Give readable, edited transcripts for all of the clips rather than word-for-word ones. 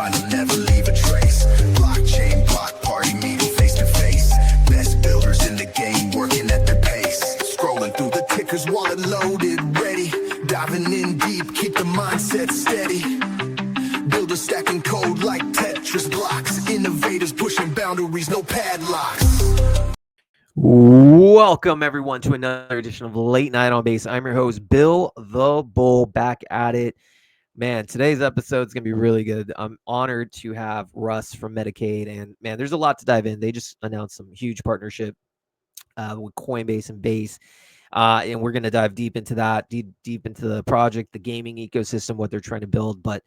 find them, never leave a trace. Blockchain, block party, meeting face to face. Best builders in the game, working at their pace. Scrolling through the tickers, wallet loaded, ready. Diving in deep, keep the mindset steady. Builders stacking code like Tetris blocks. Innovators pushing boundaries, no padlocks. Welcome everyone to another edition of Late Night on Base. I'm your host, Bill the Bull, back at it. Man, today's episode is going to be really good. I'm honored to have Russ from Metacade, and man, there's a lot to dive in. They just announced some huge partnership with Coinbase and Base, and we're going to dive deep into that, deep into the project, the gaming ecosystem, what they're trying to build. But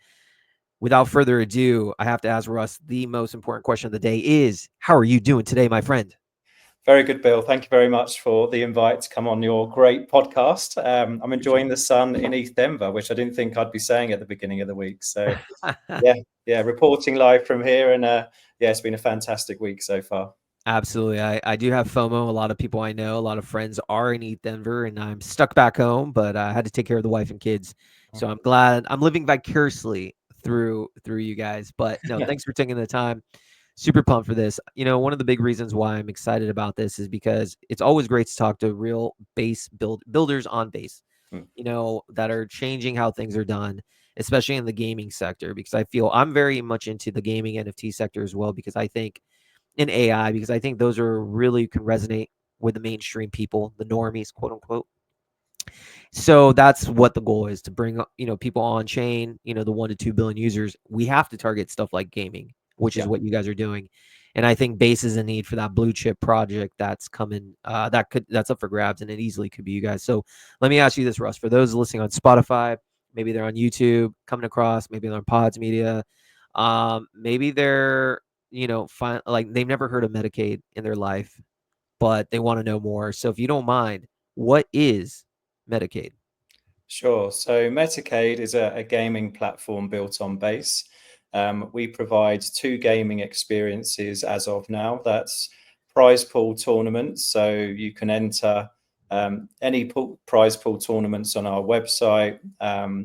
without further ado, I have to ask Russ, the most important question of the day is, how are you doing today, my friend? Very good, Bill. Thank you very much for the invite to come on your great podcast. I'm enjoying the sun in East Denver, which I didn't think I'd be saying at the beginning of the week. So yeah, reporting live from here. And it's been a fantastic week so far. Absolutely. I do have FOMO. A lot of people I know, a lot of friends are in East Denver, and I'm stuck back home, but I had to take care of the wife and kids. So I'm glad I'm living vicariously through you guys. But no, thanks for taking the time. Super pumped for this. You know, one of the big reasons why I'm excited about this is because it's always great to talk to real base builders on base, you know, that are changing how things are done, especially in the gaming sector, because I feel I'm very much into the gaming NFT sector as well, because I think in AI, because I think those are really can resonate with the mainstream people, the normies, quote unquote. So that's what the goal is, to bring, you know, people on chain, you know, the 1 to 2 billion users. We have to target stuff like gaming, which is what you guys are doing. And I think Base is a need for that blue chip project that's coming, that's up for grabs, and it easily could be you guys. So let me ask you this, Russ, for those listening on Spotify, maybe they're on YouTube coming across, maybe they're on Pods Media, maybe they're, you know, like they've never heard of Metacade in their life, but they want to know more. So if you don't mind, what is Metacade? Sure. So Metacade is a gaming platform built on Base. We provide 2 gaming experiences as of now. That's prize pool tournaments. So you can enter any prize pool tournaments on our website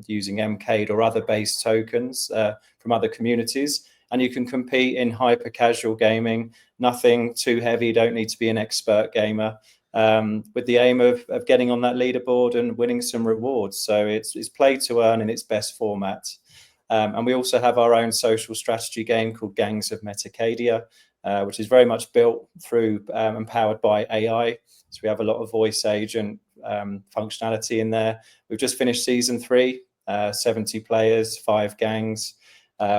using Mcade or other Base tokens from other communities. And you can compete in hyper casual gaming, nothing too heavy, don't need to be an expert gamer, with the aim of getting on that leaderboard and winning some rewards. So it's play to earn in its best format. And we also have our own social strategy game called Gangs of Metacadia, which is very much built through and powered by AI. So we have a lot of voice agent functionality in there. We've just finished season 3, 70 players, 5 gangs.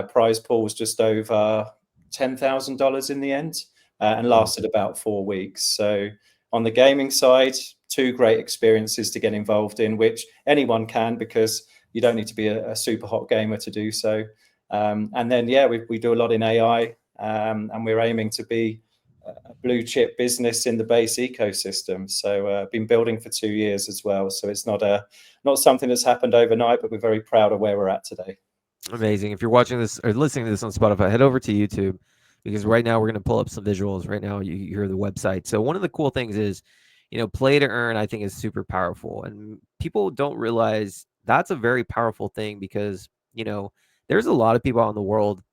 Prize pool was just over $10,000 in the end, and lasted about 4 weeks. So on the gaming side, 2 great experiences to get involved in, which anyone can, because you don't need to be a super hot gamer to do so. And then, we do a lot in AI, and we're aiming to be a blue chip business in the Base ecosystem. So been building for 2 years as well. So it's not something that's happened overnight, but we're very proud of where we're at today. Amazing. If you're watching this or listening to this on Spotify, head over to YouTube, because right now we're going to pull up some visuals. Right now you hear the website. So one of the cool things is, you know, play to earn, I think, is super powerful. And people don't realize that's a very powerful thing, because, you know, there's a lot of people out in the world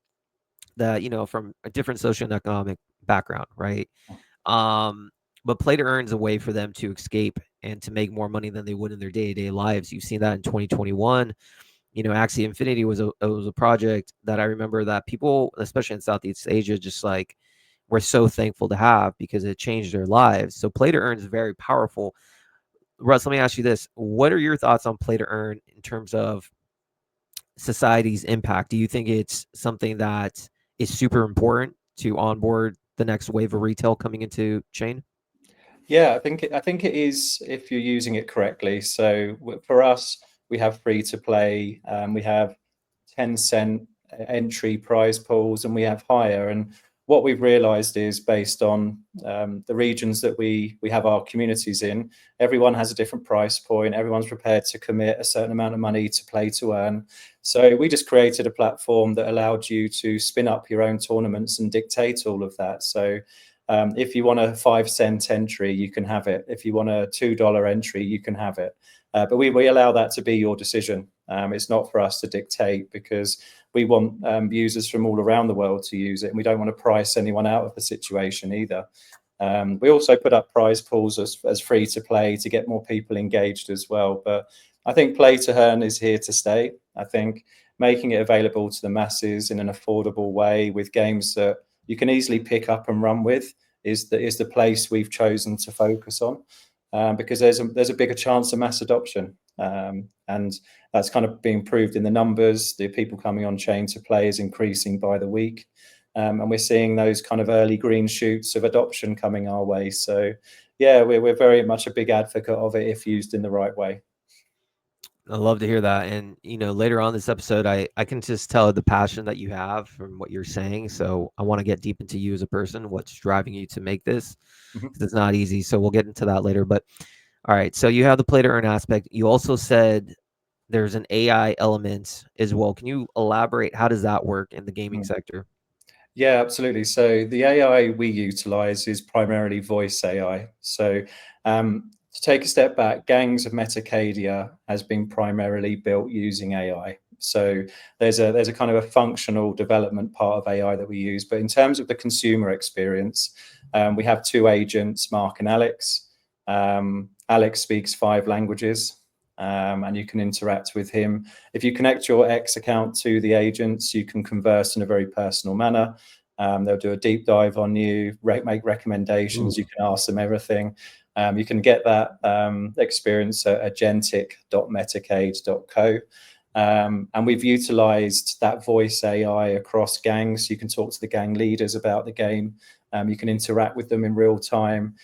that, you know, from a different socioeconomic background, right? But play to earn is a way for them to escape and to make more money than they would in their day-to-day lives. You've seen that in 2021. You know, Axie Infinity was a project that I remember that people, especially in Southeast Asia, just like were so thankful to have, because it changed their lives. So play to earn is very powerful. Russ, let me ask you this. What are your thoughts on play to earn in terms of society's impact? Do you think it's something that is super important to onboard the next wave of retail coming into chain? Yeah, I think it is, if you're using it correctly. So for us, we have free to play, we have 10-cent entry prize pools, and we have higher. And what we've realized is, based on the regions that we have our communities in, everyone has a different price point. Everyone's prepared to commit a certain amount of money to play to earn. So we just created a platform that allowed you to spin up your own tournaments and dictate all of that. So if you want a 5-cent entry, you can have it. If you want a $2 entry, you can have it. But we allow that to be your decision. It's not for us to dictate, because we want users from all around the world to use it, and we don't want to price anyone out of the situation either. We also put up prize pools as free to play to get more people engaged as well. But I think play to earn is here to stay. I think making it available to the masses in an affordable way with games that you can easily pick up and run with is the place we've chosen to focus on, because there's a bigger chance of mass adoption, and that's kind of being proved in the numbers. The people coming on chain to play is increasing by the week, and we're seeing those kind of early green shoots of adoption coming our way. So yeah, we're very much a big advocate of it if used in the right way. I love to hear that. And, later on this episode, I can just tell the passion that you have from what you're saying. So I want to get deep into you as a person, what's driving you to make this, because it's not easy. So we'll get into that later. But all right, so you have the play to earn aspect. You also said there's an AI element as well. Can you elaborate? How does that work in the gaming sector? Yeah, absolutely. So the AI we utilize is primarily voice AI. So to take a step back, Gangs of Metacadia has been primarily built using AI. So there's a kind of a functional development part of AI that we use. But in terms of the consumer experience, we have two agents, Mark and Alex. Alex speaks 5 languages. And you can interact with him. If you connect your X account to the agents, you can converse in a very personal manner. They'll do a deep dive on you, make recommendations. Ooh. You can ask them everything. You can get that experience at agentic.metacade.co. And we've utilized that voice AI across gangs. You can talk to the gang leaders about the game. You can interact with them in real time.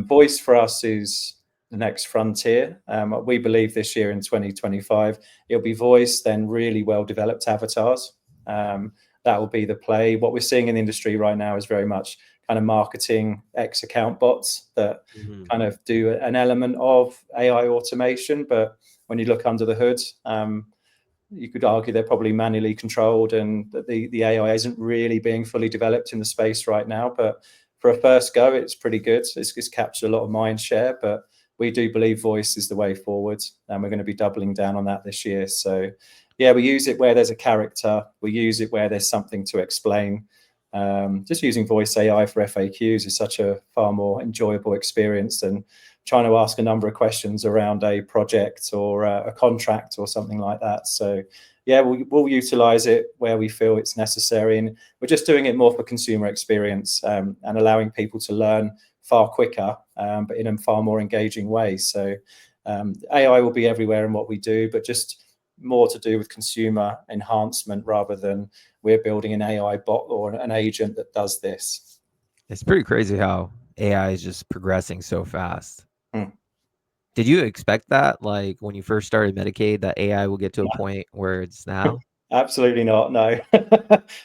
Voice for us is the next frontier. We believe this year in 2025, it'll be voice, then really well-developed avatars. That will be the play. What we're seeing in the industry right now is very much kind of marketing X account bots that kind of do an element of AI automation. But when you look under the hood, you could argue they're probably manually controlled, and that the AI isn't really being fully developed in the space right now. But for a first go, it's pretty good. It's captured a lot of mind share, but we do believe voice is the way forward, and we're going to be doubling down on that this year. So yeah, we use it where there's a character. We use it where there's something to explain. Just using voice AI for FAQs is such a far more enjoyable experience than trying to ask a number of questions around a project or a contract or something like that. So yeah, we'll utilize it where we feel it's necessary, and we're just doing it more for consumer experience, and allowing people to learn far quicker, but in a far more engaging way. So AI will be everywhere in what we do, but just more to do with consumer enhancement rather than we're building an AI bot or an agent that does this. It's pretty crazy how AI is just progressing so fast. Hmm. Did you expect that, like when you first started Metacade, that AI will get to a point where it's now? Absolutely not, no.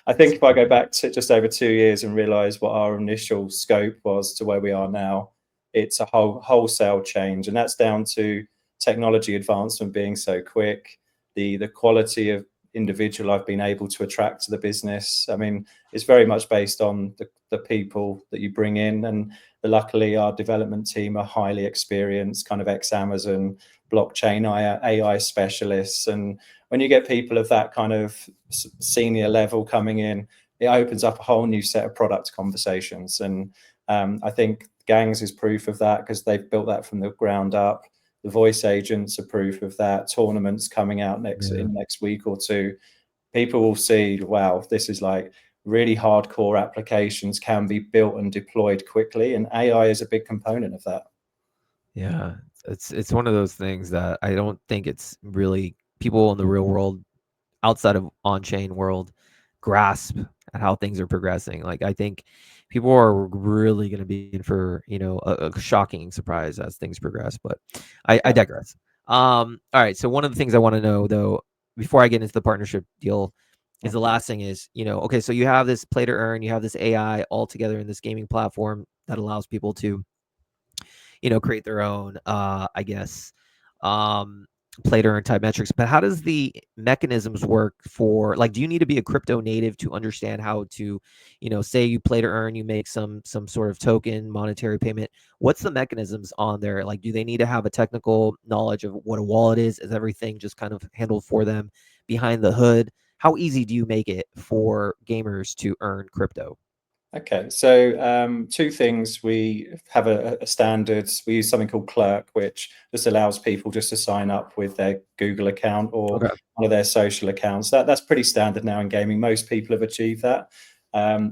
I think if I go back to just over 2 years and realize what our initial scope was to where we are now, it's a wholesale change. And that's down to technology advancement being so quick, the quality of individual I've been able to attract to the business. I mean, it's very much based on the people that you bring in. And luckily, our development team are highly experienced, kind of ex-Amazon, blockchain AI specialists. And when you get people of that kind of senior level coming in, it opens up a whole new set of product conversations. And I think Gangs is proof of that, because they've built that from the ground up. The voice agents are proof of that. Tournaments coming out in next week or two. People will see, wow, this is like really hardcore applications can be built and deployed quickly, and AI is a big component of that. Yeah, it's one of those things that I don't think it's really people in the real world, outside of on-chain world, grasp at how things are progressing. Like, I think people are really going to be in for a shocking surprise as things progress. But I digress. All right. So one of the things I want to know, though, before I get into the partnership deal, is the last thing is, okay, so you have this play to earn, you have this AI all together in this gaming platform that allows people to create their own, I guess, play to earn type metrics, but how does the mechanisms work for, like, do you need to be a crypto native to understand how to, say you play to earn, you make some sort of token monetary payment? What's the mechanisms on there? Like, do they need to have a technical knowledge of what a wallet is everything just kind of handled for them behind the hood? How easy do you make it for gamers to earn crypto? Okay, so two things. We have a standard. We use something called Clerk, which just allows people just to sign up with their Google account or Okay. one of their social accounts. That's pretty standard now in gaming. Most people have achieved that.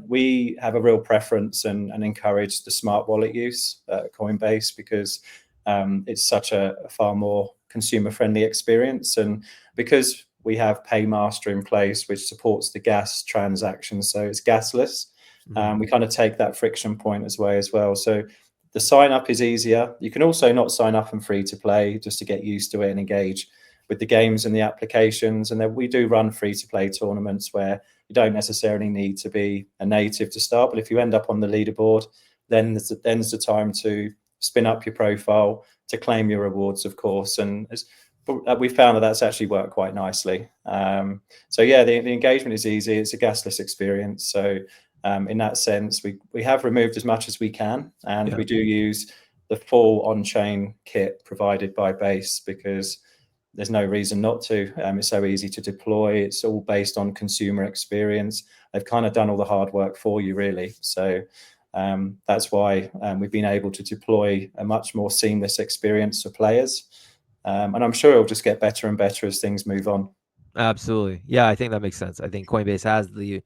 We have a real preference and encourage the smart wallet use at Coinbase because it's such a far more consumer-friendly experience, and because we have Paymaster in place, which supports the gas transactions, so it's gasless. We kind of take that friction point as well. So the sign up is easier. You can also not sign up and free to play just to get used to it and engage with the games and the applications. And then we do run free to play tournaments where you don't necessarily need to be a native to start. But if you end up on the leaderboard, then there's the time to spin up your profile to claim your rewards, of course. And we found that that's actually worked quite nicely. So yeah, the engagement is easy. It's a gasless experience. So in that sense, we have removed as much as we can, and Yeah. we do use the full on-chain kit provided by Base because there's no reason not to. It's so easy to deploy. It's all based on consumer experience. They've kind of done all the hard work for you, really. So that's why we've been able to deploy a much more seamless experience for players. And I'm sure it'll just get better and better as things move on. Absolutely. Yeah, I think that makes sense. I think Coinbase has the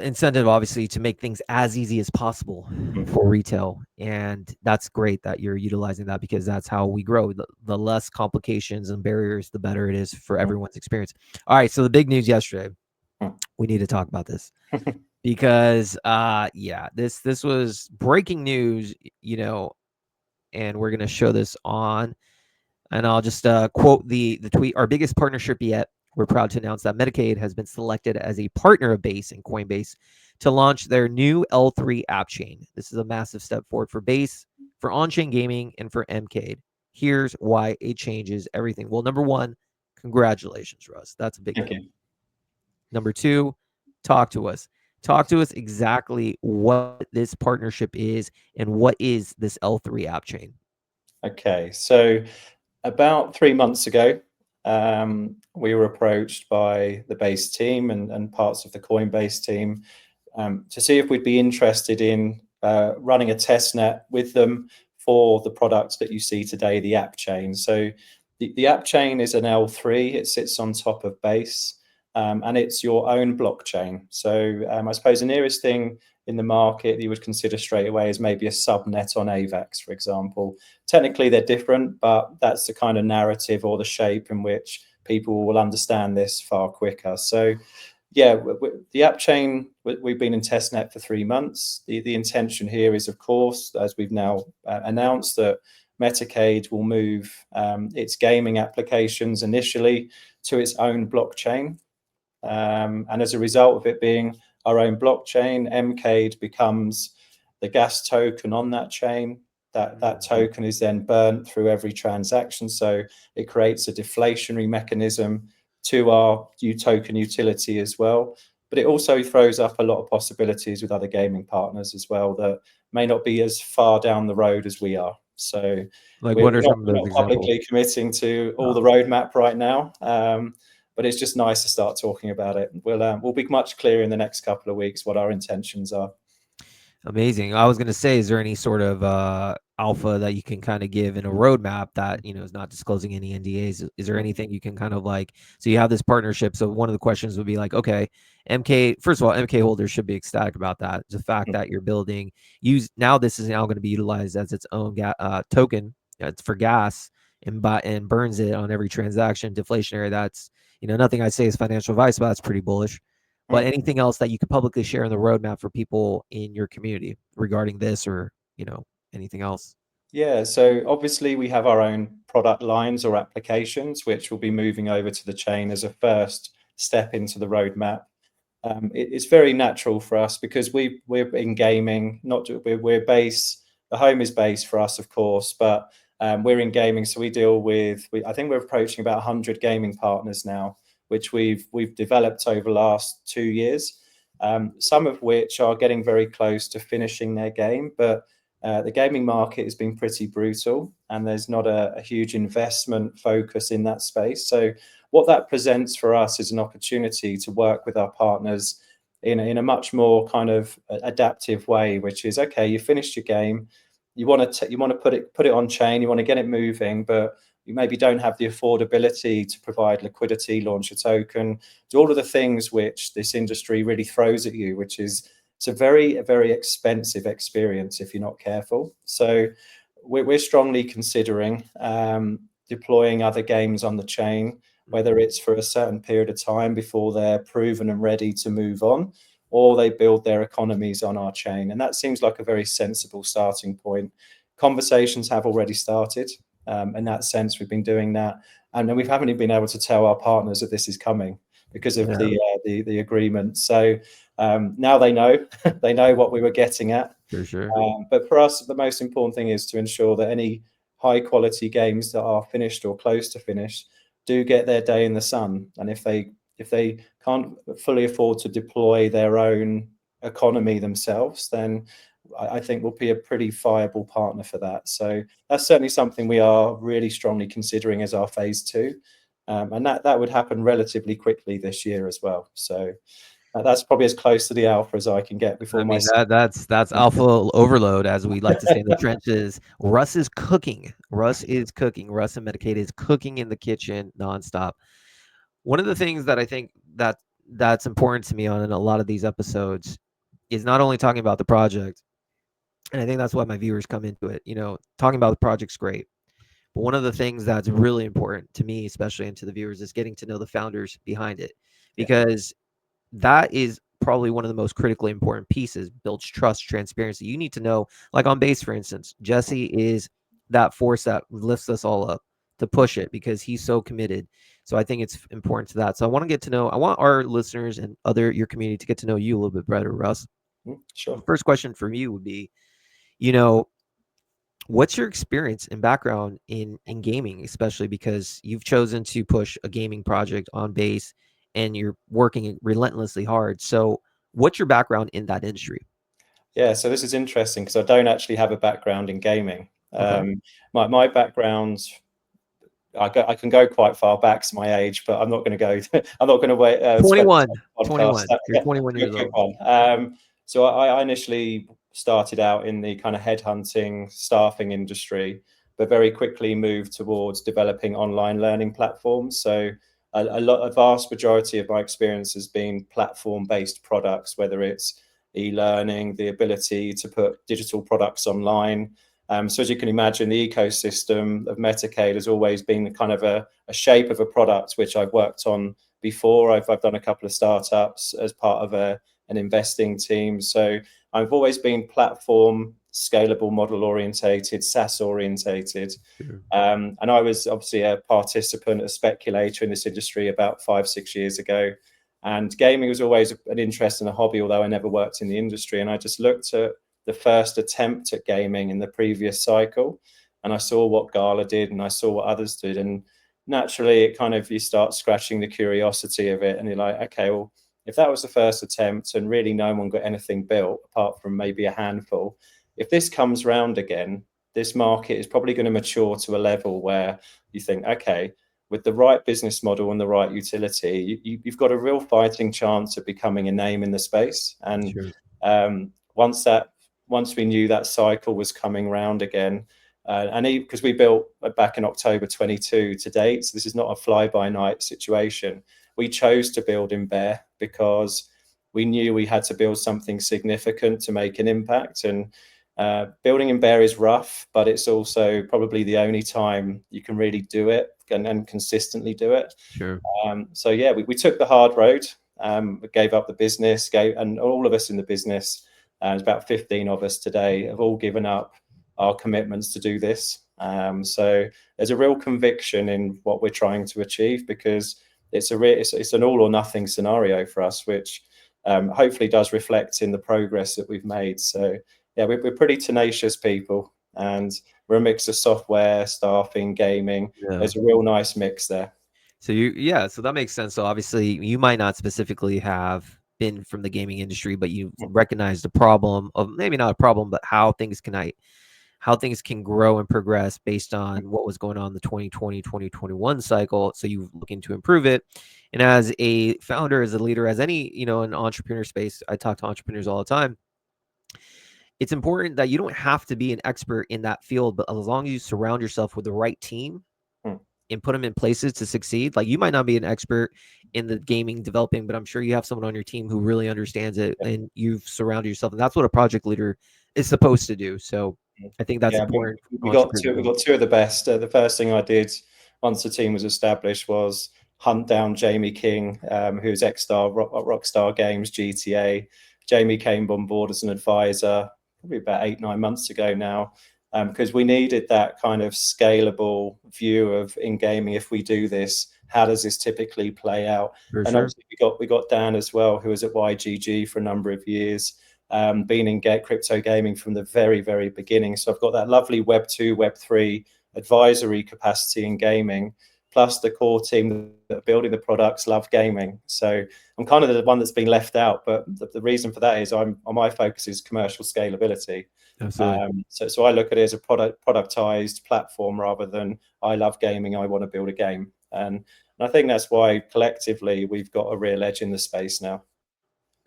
incentive, obviously, to make things as easy as possible for retail. And that's great that you're utilizing that because that's how we grow. The less complications and barriers, the better it is for everyone's experience. All right. So the big news yesterday, we need to talk about this because, this was breaking news, and we're going to show this on, and I'll just quote the tweet. Our biggest partnership yet. We're proud to announce that Metacade has been selected as a partner of Base and Coinbase to launch their new L3 Appchain. This is a massive step forward for Base, for on-chain gaming, and for Mcade. Here's why it changes everything. Well, number one, congratulations, Russ. That's a big Thank deal. you. Number two, talk to us. Talk to us exactly what this partnership is and what is this L3 Appchain. Okay, so about 3 months ago, we were approached by the Base team and parts of the Coinbase team to see if we'd be interested in running a test net with them for the products that you see today, the Appchain. So the Appchain is an L3. It sits on top of Base, and it's your own blockchain. So I suppose the nearest thing in the market that you would consider straight away is maybe a subnet on AVAX, for example. Technically, they're different, but that's the kind of narrative or the shape in which people will understand this far quicker. So yeah, the Appchain, we've been in testnet for 3 months. The intention here is, of course, as we've now announced, that Metacade will move its gaming applications initially to its own blockchain. And as a result of it being our own blockchain, Mcade becomes the gas token on that chain. That token is then burnt through every transaction. So it creates a deflationary mechanism to our token utility as well. But it also throws up a lot of possibilities with other gaming partners as well that may not be as far down the road as we are. So Like, we're what are not, some of we're those not examples? publicly committing to all the roadmap right now. But it's just nice to start talking about it. We'll be much clearer in the next couple of weeks what our intentions are. Amazing. I was going to say, is there any sort of alpha that you can kind of give in a roadmap that, is not disclosing any NDAs? Is there anything you can kind of like, so you have this partnership. So one of the questions would be like, okay, first of all, MK holders should be ecstatic about that. The fact that you're building, now this is now going to be utilized as its own token. It's for gas and burns it on every transaction. Deflationary. That's, nothing I say is financial advice, but that's pretty bullish. But anything else that you could publicly share in the roadmap for people in your community regarding this or, anything else? Yeah, so obviously we have our own product lines or applications, which will be moving over to the chain as a first step into the roadmap. It's very natural for us because we're in gaming, we're Base. The home is Base for us, of course, but We're in gaming, so we deal with, I think we're approaching about 100 gaming partners now, which we've developed over the last 2 years, some of which are getting very close to finishing their game. But the gaming market has been pretty brutal, and there's not a huge investment focus in that space. So what that presents for us is an opportunity to work with our partners in a much more kind of adaptive way, which is, okay, you finished your game, you want to put it on chain, you want to get it moving, but you maybe don't have the affordability to provide liquidity, launch a token, do all of the things which this industry really throws at you, which is, it's a very expensive experience if you're not careful. So we're strongly considering deploying other games on the chain, whether it's for a certain period of time before they're proven and ready to move on, or they build their economies on our chain. And that seems like a very sensible starting point. Conversations have already started. In that sense, we've been doing that. And then we haven't even been able to tell our partners that this is coming because of the agreement. So now they know, they know what we were getting at. For sure. But for us, the most important thing is to ensure that any high quality games that are finished or close to finish do get their day in the sun. And if they can't fully afford to deploy their own economy themselves, then I think we'll be a pretty viable partner for that. So that's certainly something we are really strongly considering as our phase 2. And that would happen relatively quickly this year as well. So that's probably as close to the alpha as I can get before that's alpha overload, as we like to say in the trenches. Russ is cooking. Russ and Metacade is cooking in the kitchen nonstop. One of the things that I think that's important to me on in a lot of these episodes is not only talking about the project, and I think that's why my viewers come into it. Talking about the project's great, but one of the things that's really important to me, especially, and to the viewers, is getting to know the founders behind it, because that is probably one of the most critically important pieces. Builds trust, transparency. You need to know, like on base, for instance, Jesse is that force that lifts us all up to push it because he's so committed. So I think it's important to that. So I want our listeners and your community to get to know you a little bit better, Russ. Sure. The first question from you would be, what's your experience and background in gaming, especially because you've chosen to push a gaming project on base and you're working relentlessly hard. So what's your background in that industry? Yeah, so this is interesting because I don't actually have a background in gaming. Okay. My background, I can go quite far back to my age, but I'm not going to go. I'm not going to wait. 21. Podcast. You're 21 years old. So I initially started out in the kind of headhunting staffing industry, but very quickly moved towards developing online learning platforms. So a vast majority of my experience has been platform-based products, whether it's e-learning, the ability to put digital products online. So as you can imagine, the ecosystem of Metacade has always been kind of a shape of a product which I've worked on before. I've done a couple of startups as part of an investing team. So I've always been platform, scalable, model orientated, SaaS orientated. Sure. And I was obviously a participant, a speculator in this industry about 5-6 years ago. And gaming was always an interest and a hobby, although I never worked in the industry. And I just looked at the first attempt at gaming in the previous cycle, and I saw what Gala did and I saw what others did, and naturally it kind of, you start scratching the curiosity of it, and you're like, okay, well, if that was the first attempt and really no one got anything built apart from maybe a handful, if this comes round again, this market is probably going to mature to a level where you think, okay, with the right business model and the right utility, you've got a real fighting chance of becoming a name in the space. And Sure. Once we knew that cycle was coming round again, and because we built back in October 22 to date, so this is not a fly-by-night situation. We chose to build in bear because we knew we had to build something significant to make an impact. And building in bear is rough, but it's also probably the only time you can really do it and consistently do it. Sure. So yeah, we took the hard road, gave up the business, and all of us in the business, there's about 15 of us today, have all given up our commitments to do this. So there's a real conviction in what we're trying to achieve, because it's an all or nothing scenario for us, which hopefully does reflect in the progress that we've made. So yeah, we're pretty tenacious people, and we're a mix of software, staffing, gaming. Yeah. There's a real nice mix there. So so that makes sense. So obviously you might not specifically have been from the gaming industry, but you recognize the problem of, maybe not a problem, but how things can grow and progress based on what was going on in the 2020, 2021 cycle. So you looking to improve it. And as a founder, as a leader, as any, an entrepreneur space, I talk to entrepreneurs all the time. It's important that you don't have to be an expert in that field, but as long as you surround yourself with the right team and put them in places to succeed. Like, you might not be an expert in the gaming developing, but I'm sure you have someone on your team who really understands it, and you've surrounded yourself. And that's what a project leader is supposed to do. So I think that's important. We got two of the best. The first thing I did once the team was established was hunt down Jamie King, who's ex-star Rockstar Games, GTA. Jamie came on board as an advisor probably about 8-9 months ago now, because we needed that kind of scalable view of in gaming. If we do this, how does this typically play out? For and sure. obviously we got Dan as well, who was at YGG for a number of years, been in crypto gaming from the very, very beginning. So I've got that lovely Web 2, Web 3 advisory capacity in gaming, plus the core team that are building the products love gaming. So I'm kind of the one that's been left out, but the reason for that is my focus is commercial scalability. Absolutely. So I look at it as a productized platform rather than I love gaming, I want to build a game. And I think that's why collectively we've got a real edge in the space now.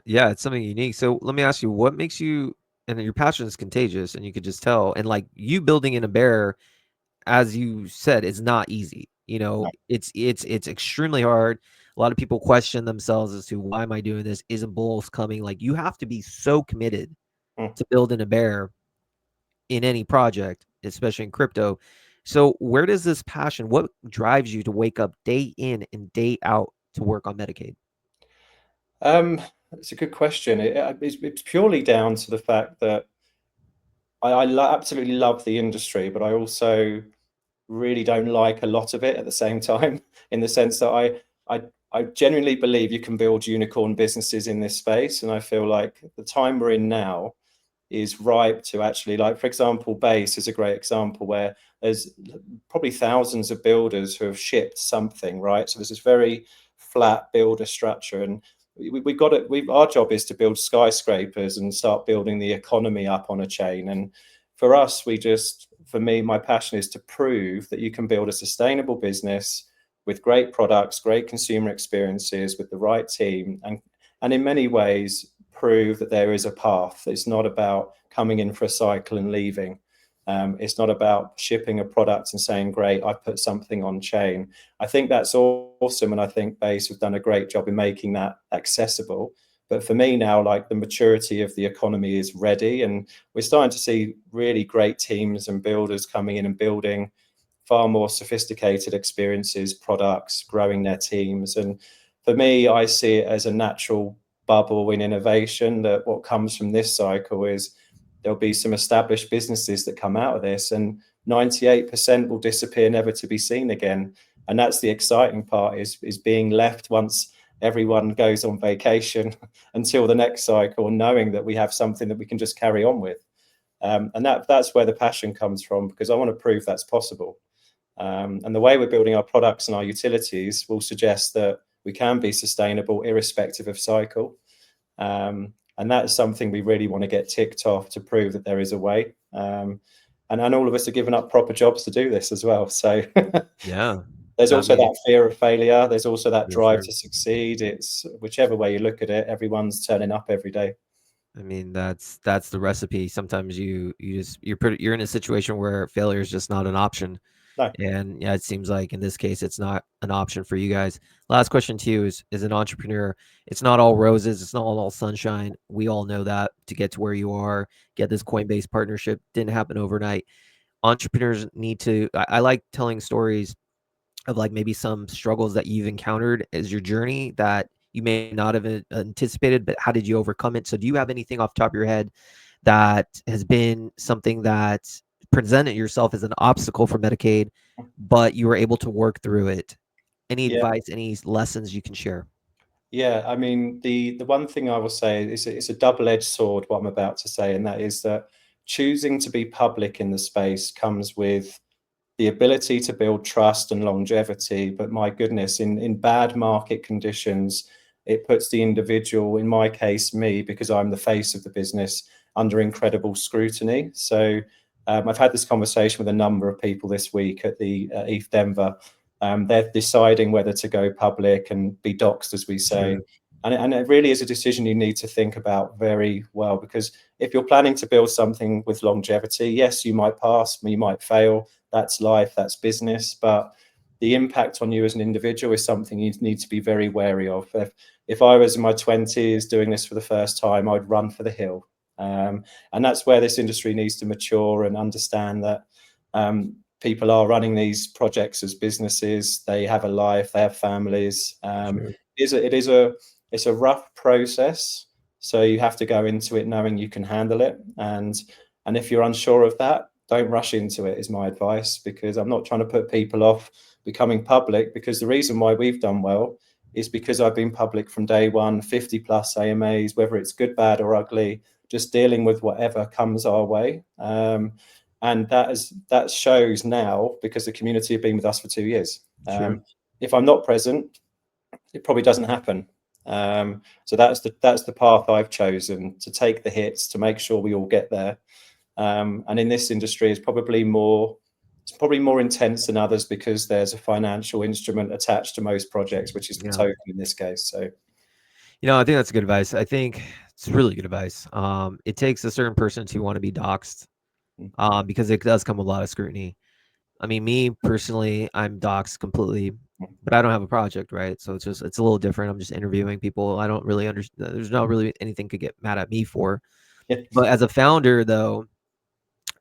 Yeah, it's something unique. So let me ask you, what makes you, and your passion is contagious, and you could just tell. And like, you building in a bear, as you said, is not easy. It's extremely hard. A lot of people question themselves as to, why am I doing this? Isn't bulls coming? Like, you have to be so committed to building a bear in any project, especially in crypto. So where does this passion, what drives you to wake up day in and day out to work on Metacade? It's a good question. It's purely down to the fact that I absolutely love the industry, but I also really don't like a lot of it at the same time, in the sense that I genuinely believe you can build unicorn businesses in this space. And I feel like the time we're in now is ripe to actually, like, for example, Base is a great example where there's probably thousands of builders who have shipped something, right? So there's this very flat builder structure, and we've got it. Our job is to build skyscrapers and start building the economy up on a chain. And for us, for me, my passion is to prove that you can build a sustainable business with great products, great consumer experiences, with the right team, and in many ways prove that there is a path. It's not about coming in for a cycle and leaving. It's not about shipping a product and saying, great, I put something on chain. I think that's awesome. And I think Base have done a great job in making that accessible. But for me now, like, the maturity of the economy is ready, and we're starting to see really great teams and builders coming in and building far more sophisticated experiences, products, growing their teams. And for me, I see it as a natural bubble in innovation, that what comes from this cycle is there'll be some established businesses that come out of this, and 98% will disappear, never to be seen again. And that's the exciting part, is being left once everyone goes on vacation until the next cycle, knowing that we have something that we can just carry on with. And that's where the passion comes from, because I want to prove that's possible. And the way we're building our products and our utilities will suggest that we can be sustainable irrespective of cycle. And that is something we really want to get ticked off, to prove that there is a way. And all of us are giving up proper jobs to do this as well. So Yeah. there's also that fear of failure. There's also that drive Sure. to succeed. It's whichever way you look at it, everyone's turning up every day. I mean, that's the recipe. Sometimes you're in a situation where failure is just not an option. No. And yeah, it seems like in this case, it's not an option for you guys. Last question to you is, as an entrepreneur, it's not all roses. It's not all sunshine. We all know that. To get to where you are, get this Coinbase partnership, didn't happen overnight. Entrepreneurs need to, I like telling stories of, like, maybe some struggles that you've encountered as your journey that you may not have anticipated, but how did you overcome it? So do you have anything off the top of your head that has been something that presented yourself as an obstacle for Metacade, but you were able to work through it? Any advice, any lessons you can share? Yeah, I mean, the one thing I will say is it's a double-edged sword, what I'm about to say, and that is that choosing to be public in the space comes with the ability to build trust and longevity. But my goodness, in bad market conditions, it puts the individual, in my case, me, because I'm the face of the business, under incredible scrutiny. So I've had this conversation with a number of people this week at the ETH Denver. They're deciding whether to go public and be doxed, as we say. Sure. And it really is a decision you need to think about very well, because if you're planning to build something with longevity, yes, you might pass, you might fail. That's life, that's business. But the impact on you as an individual is something you need to be very wary of. If I was in my 20s doing this for the first time, I'd run for the hill. And that's where this industry needs to mature and understand that people are running these projects as businesses. They have a life, they have families. Sure. It's a rough process, so you have to go into it knowing you can handle it. And if you're unsure of that, don't rush into it, is my advice, because I'm not trying to put people off becoming public, because the reason why we've done well is because I've been public from day one, 50 plus AMAs, whether it's good, bad or ugly, just dealing with whatever comes our way. And that shows now, because the community have been with us for 2 years. Sure. If I'm not present, it probably doesn't happen. So that's the path I've chosen, to take the hits, to make sure we all get there. And in this industry, it's probably more intense than others, because there's a financial instrument attached to most projects, which is the token in this case. So, I think that's good advice. I think it's really good advice. It takes a certain person to want to be doxxed, because it does come with a lot of scrutiny. I mean, me personally, I'm doxxed completely, but I don't have a project, right? So it's a little different. I'm just interviewing people. I don't really understand. There's not really anything to get mad at me for. But as a founder, though,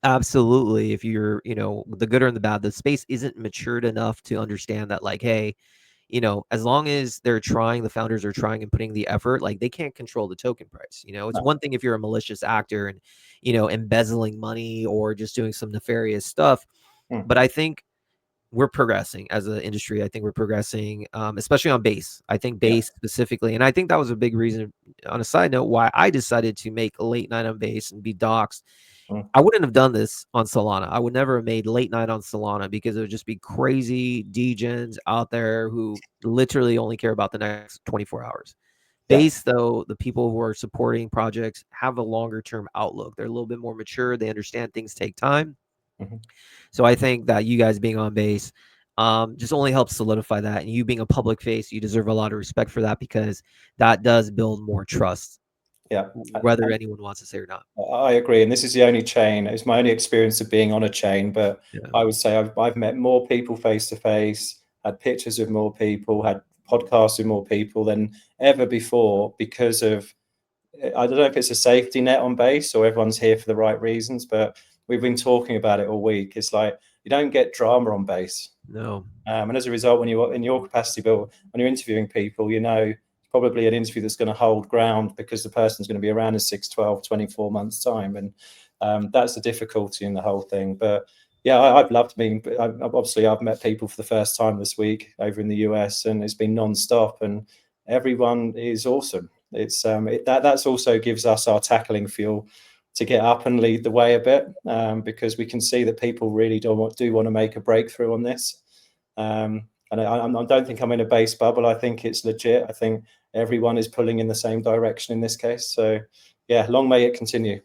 absolutely, if you're, the good or the bad, the space isn't matured enough to understand that, like, hey, as long as the founders are trying and putting the effort, like, they can't control the token price. It's one thing if you're a malicious actor and, embezzling money or just doing some nefarious stuff. But I think we're progressing as an industry. I think we're progressing, especially on base. I think base specifically. And I think that was a big reason, on a side note, why I decided to make a late night on base and be doxxed. I wouldn't have done this on Solana. I would never have made late night on Solana, because it would just be crazy degens out there who literally only care about the next 24 hours. Base, though, the people who are supporting projects have a longer term outlook. They're a little bit more mature. They understand things take time. So I think that you guys being on base just only helps solidify that. And you being a public face, you deserve a lot of respect for that, because that does build more trust. Whether anyone wants to say or not. I agree. And this is the only chain. It's my only experience of being on a chain. But I would say I've met more people face to face, had pictures with more people, had podcasts with more people than ever before, because of, I don't know if it's a safety net on base or everyone's here for the right reasons, but we've been talking about it all week. It's like, you don't get drama on base. No. And as a result, when you're in your capacity, Bill, when you're interviewing people, probably an interview that's going to hold ground, because the person's going to be around in 6, 12, 24 months time. And that's the difficulty in the whole thing. But yeah, I've loved meeting. Obviously, I've met people for the first time this week over in the US, and it's been non-stop, and everyone is awesome. It's that's also gives us our tackling fuel to get up and lead the way a bit, because we can see that people really do want to make a breakthrough on this. And I don't think I'm in a base bubble. I think it's legit. I think everyone is pulling in the same direction in this case. So yeah, long may it continue.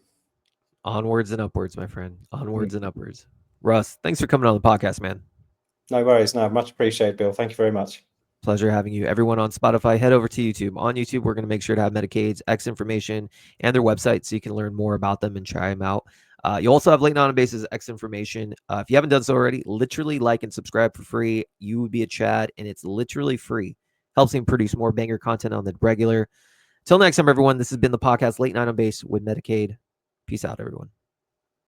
Onwards and upwards, my friend. Onwards and upwards. Russ, thanks for coming on the podcast, man. No worries. No, much appreciated, Bill. Thank you very much. Pleasure having you. Everyone on Spotify, head over to YouTube. On YouTube, we're going to make sure to have Metacade's X information and their website, so you can learn more about them and try them out. You also have Late Night on Base's X information. If you haven't done so already, literally like and subscribe for free. You would be a Chad, and it's literally free. Helps him produce more banger content on the regular. Till next time, everyone, this has been the podcast Late Night on Base with Metacade. Peace out, everyone.